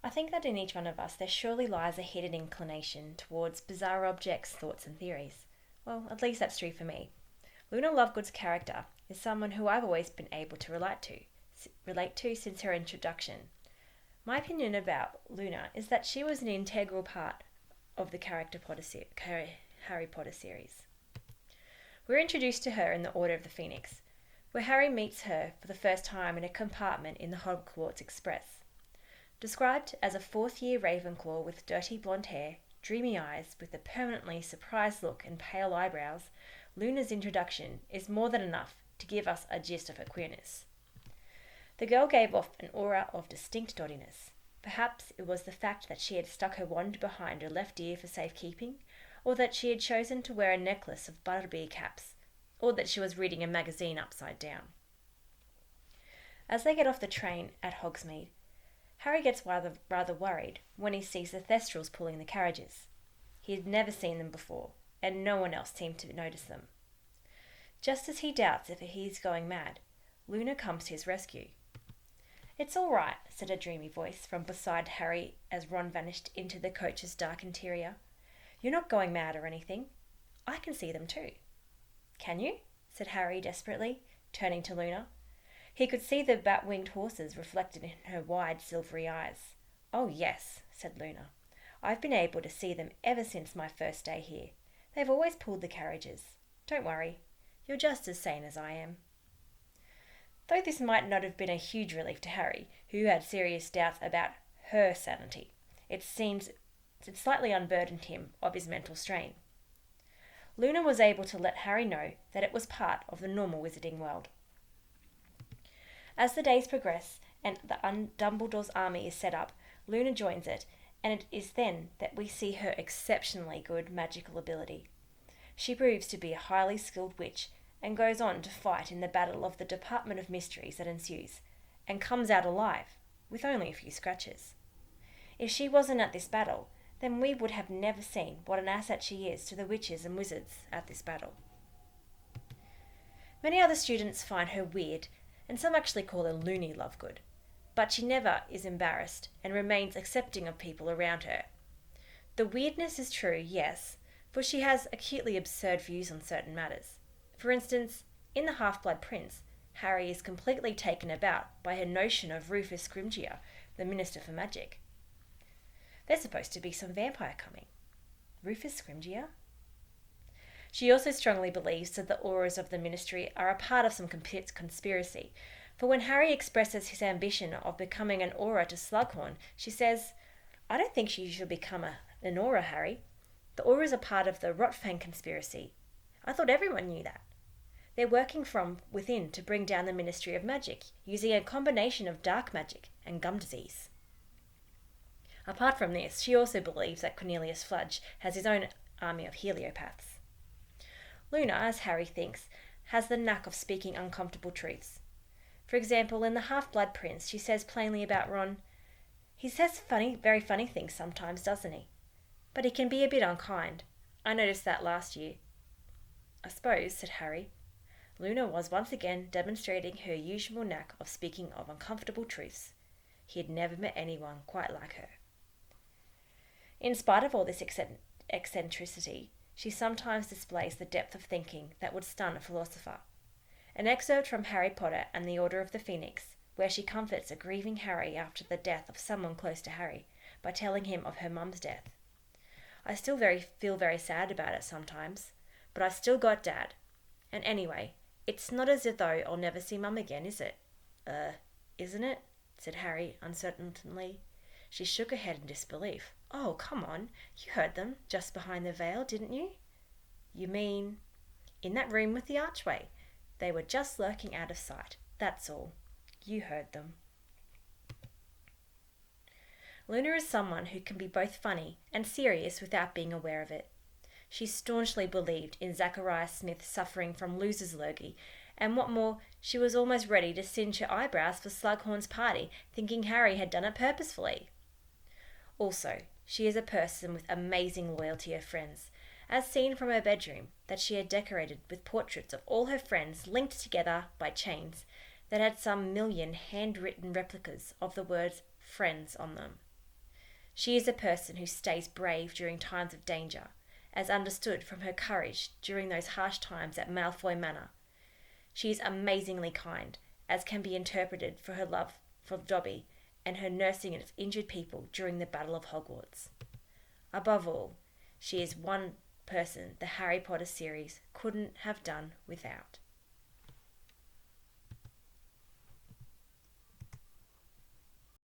I think that in each one of us there surely lies a hidden inclination towards bizarre objects, thoughts, and theories. Well, at least that's true for me. Luna Lovegood's character is someone who I've always been able to relate to since her introduction. My opinion about Luna is that she was an integral part of the Harry Potter series. We're introduced to her in the Order of the Phoenix, where Harry meets her for the first time in a compartment in the Hogwarts Express. Described as a fourth-year Ravenclaw with dirty blonde hair, dreamy eyes with a permanently surprised look and pale eyebrows, Luna's introduction is more than enough to give us a gist of her queerness. The girl gave off an aura of distinct dottiness. Perhaps it was the fact that she had stuck her wand behind her left ear for safekeeping, or that she had chosen to wear a necklace of butterbeer caps, or that she was reading a magazine upside down. As they get off the train at Hogsmeade, Harry gets rather worried when he sees the Thestrals pulling the carriages. He had never seen them before, and no one else seemed to notice them. Just as he doubts if he's going mad, Luna comes to his rescue. "It's all right," said a dreamy voice from beside Harry as Ron vanished into the coach's dark interior. "You're not going mad or anything. I can see them too." "Can you?" said Harry desperately, turning to Luna. He could see the bat-winged horses reflected in her wide silvery eyes. "Oh yes," said Luna. "I've been able to see them ever since my first day here. They've always pulled the carriages. Don't worry, you're just as sane as I am." Though this might not have been a huge relief to Harry, who had serious doubts about her sanity, it slightly unburdened him of his mental strain. Luna was able to let Harry know that it was part of the normal wizarding world. As the days progress and Dumbledore's army is set up, Luna joins it, and it is then that we see her exceptionally good magical ability. She proves to be a highly skilled witch and goes on to fight in the battle of the Department of Mysteries that ensues, and comes out alive, with only a few scratches. If she wasn't at this battle, then we would have never seen what an asset she is to the witches and wizards at this battle. Many other students find her weird, and some actually call her loony Lovegood, but she never is embarrassed and remains accepting of people around her. The weirdness is true, yes, for she has acutely absurd views on certain matters. For instance, in The Half-Blood Prince, Harry is completely taken aback by her notion of Rufus Scrimgeour, the Minister for Magic. There's supposed to be some vampire coming. Rufus Scrimgeour? She also strongly believes that the auras of the Ministry are a part of some conspiracy, for when Harry expresses his ambition of becoming an aura to Slughorn, she says, "I don't think you should become an aura, Harry. The auras are part of the Rotfang conspiracy. I thought everyone knew that. They're working from within to bring down the Ministry of Magic, using a combination of dark magic and gum disease." Apart from this, she also believes that Cornelius Fudge has his own army of heliopaths. Luna, as Harry thinks, has the knack of speaking uncomfortable truths. For example, in The Half-Blood Prince, she says plainly about Ron, "He says very funny things sometimes, doesn't he? But he can be a bit unkind. I noticed that last year." "I suppose," said Harry. Luna was once again demonstrating her usual knack of speaking of uncomfortable truths. He had never met anyone quite like her. In spite of all this eccentricity, she sometimes displays the depth of thinking that would stun a philosopher. An excerpt from Harry Potter and the Order of the Phoenix, where she comforts a grieving Harry after the death of someone close to Harry by telling him of her mum's death. "I still feel very sad about it sometimes, but I've still got Dad. And anyway, it's not as though I'll never see Mum again, is it?" Isn't it?" said Harry uncertainly. She shook her head in disbelief. "Oh, come on. You heard them just behind the veil, didn't you?" "You mean—" "In that room with the archway. They were just lurking out of sight. That's all. You heard them." Luna is someone who can be both funny and serious without being aware of it. She staunchly believed in Zachariah Smith suffering from loser's lurgy, and what more, she was almost ready to singe her eyebrows for Slughorn's party, thinking Harry had done it purposefully. Also, she is a person with amazing loyalty of friends, as seen from her bedroom that she had decorated with portraits of all her friends linked together by chains that had some million handwritten replicas of the words "friends" on them. She is a person who stays brave during times of danger, as understood from her courage during those harsh times at Malfoy Manor. She is amazingly kind, as can be interpreted for her love for Dobby and her nursing of injured people during the Battle of Hogwarts. Above all, she is one person the Harry Potter series couldn't have done without.